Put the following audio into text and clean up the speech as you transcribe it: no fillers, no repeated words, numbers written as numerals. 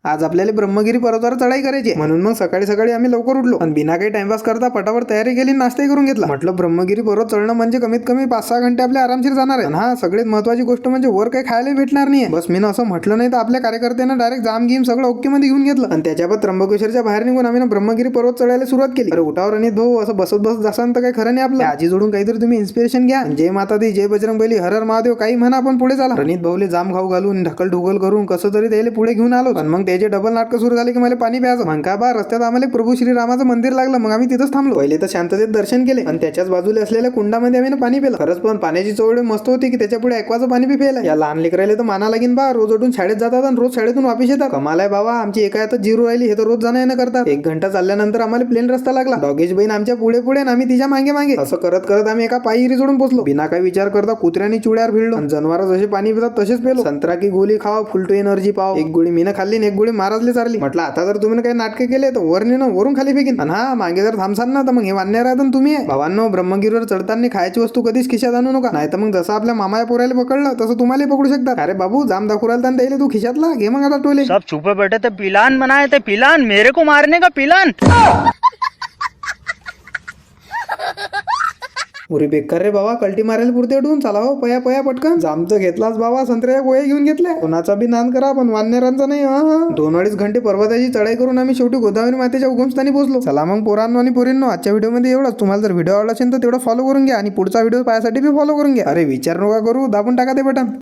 आज आपल्याला ब्रह्मगिरी पर्वतावर चढाई करायची आहे. म्हणून मग सकाळी सकाळी आम्ही लवकर उठलो आणि बिना काही टाइमपास करता पटापट तयारी केली, नाश्ताही करून घेतला. म्हटलं ब्रह्मगिरी पर्वत चढणं म्हणजे कमीत कमी 5-6 घंटे आपले आरामशीर जाणार आहे. हा सगळ्यात महत्वाची गोष्ट म्हणजे वर काही खायला भेटणार नाही. बस मी असं म्हटलं नाही तर आपल्या कार्यकर्त्यांना डायरेक्ट जाम गिम सगळं ओके मध्ये घेऊन घेतलं आणि त्याच्यावर त्र्यंबकेश्वरच्या बाहेर निघून आम्ही ब्रह्मगिरी पर्वत चढायला सुरुवात केली. अरे उठावर रणित भाऊ, असं बसत जासान तर काही खरं नाही आपलं. आजी जोडून काहीतरी तुम्ही इन्स्पिरेशन घ्या. जय माता दी, जय बजरंग बली, हर हर महादेव काही म्हणा, आपण पुढे झाला. रणित भाऊले जाम खाऊ घालून ढकल ढुकल करून कसं तरी त्याला पुढे घेऊन आलो. आणि मग त्याचे डबल नाटक सुरू झाले की मला पाणी प्यायचं. मग का बा रस्त्यात आम्हाला प्रभू श्रीरामाचं मंदिर लागलं. मग आम्ही तिथंच थांबलो. पहिले तर शांततेत दर्शन केले आणि त्याच्याच बाजूला असलेल्या कुंडामध्ये आम्ही पाणी पिलं. खरंच पण पाण्याची चव मस्त होती की त्याच्या पुढे ॲक्वाचं पाणी बी प्यायला. या लहान लेकरायला तर माना लागेल बा, रोज उठून शाळेत जातात आणि रोज शाळेतून वापिस येतात. कमाल आहे बाबा, आमची एका आता जिरू राहिली, हे तर रोज जाणं येणं करतात. 1 घंटा चालल्यानंतर आम्हाला प्लेन रस्ता लागला. डॉगेश बहीण आमच्या पुढे पुढे आणि आम्ही तिच्या मागे मागे. असं करत करत आम्ही एका पायरी जोडून पोहोचलो. बिना काही विचार करता कुत्र्यानी चुड्यावर भिडलो आणि जनावर जसे पाणी पितात तसेच पेलो. संत्रा की गोळी खाव, फुल टू एनर्जी पाव. एक गोळी मीनं खाल्ली आणि एक गोळी महाराजले चारली. म्हटलं आता जर तुम्ही काही नाटके केले तर वरून खाली फेकीन. आणि हा मागे जर थांबसान ना तर मग हे मान्य राहतं तुम्ही. भावांनो, ब्रह्मगिरीवर चढताना खायची वस्तू कधीच खिशात आणू नका, नाही तर मग जसं आपल्या मामाया पोरायला पकडलं तसं तुम्हाला पकडू शकतात. अरे बाबू, जाम दाखवरायला त्याला तू खिशातला घे मग आता टोले. सब छुपे बैठे थे, पिलान बनाए थे, पिलान मेरे को मारने का पिलान. उरी बेकार रे बाबा, कल्टी मारायला पुरते उठून चला हो पया पया पटकन. जामचं घेतलाच बाबा, संत्र्या गोळ्या घेऊन घेतल्या. कोणाचा बी नान करा पण वाननेरांचा नाही. 2-2.5 घंटे पर्वताची चढाई करून आम्ही शेवटी गोदावरी मातेच्या उगमस्थानी पोहोचलो. चला मग पोरांनो आणि पोरींनो, आजच्या व्हिडिओमध्ये एवढंच. तुम्हाला जर व्हिडिओ आवडला असेल तर तेवढं फॉलो करून घ्या आणि पुढचा व्हिडिओ पाहण्यासाठी बी फॉलो करून घ्या. अरे विचार नका करू, दाबून टाका ते बटन.